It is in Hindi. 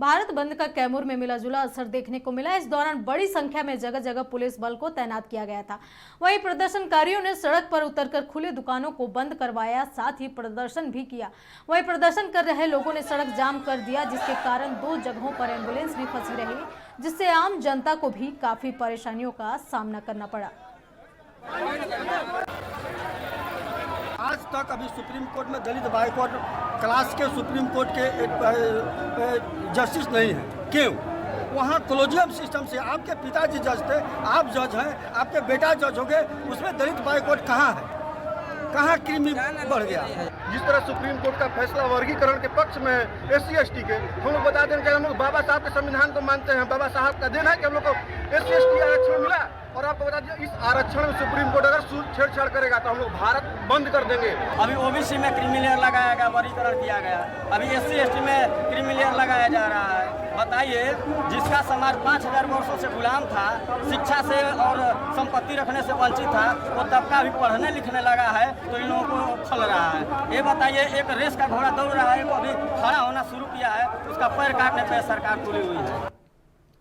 भारत बंद का कैमूर में मिला जुला असर देखने को मिला। इस दौरान बड़ी संख्या में जगह जगह पुलिस बल को तैनात किया गया था। वहीं प्रदर्शनकारियों ने सड़क पर उतरकर खुले दुकानों को बंद करवाया, साथ ही प्रदर्शन भी किया। वहीं प्रदर्शन कर रहे लोगों ने सड़क जाम कर दिया, जिसके कारण 2 जगहों पर एम्बुलेंस भी फंसी रही, जिससे आम जनता को भी काफी परेशानियों का सामना करना पड़ा। आज तक अभी सुप्रीम कोर्ट में दलित बाइकॉट क्लास के सुप्रीम कोर्ट के जस्टिस नहीं है। क्यों? वहाँ कोलोजियम सिस्टम से आपके पिताजी जज थे, आप जज हैं, आपके बेटा जज हो गए, उसमें दलित बाइकॉट कहाँ है? कहाँ क्रिमी बढ़ गया? जिस तरह सुप्रीम कोर्ट का फैसला वर्गीकरण के पक्ष में है SC/ST के, हम लोग बता दें कि हम लोग बाबा साहब के संविधान को मानते हैं। बाबा साहब का देन है कि हम लोग को SC/ST आरक्षण मिला। और आपको बता दें, इस आरक्षण में सुप्रीम कोर्ट अगर छेड़छाड़ करेगा तो हम लोग भारत बंद कर देंगे। अभी OBC में क्रीमी लेयर लगाया गया, वर्गीकरण किया गया। अभी SC/ST में क्रीमी लेयर लगाया जा रहा है। बताइए, जिसका समाज 5000 वर्षों से गुलाम था, शिक्षा से और संपत्ति रखने से वंचित था, वो तबका अभी पढ़ने लिखने लगा है तो इन लोगों को खल रहा है। ये बताइए, एक रेस का घोड़ा दौड़ रहा है, वो अभी खड़ा होना शुरू किया है, उसका पैर काटने पर सरकार तुली हुई है।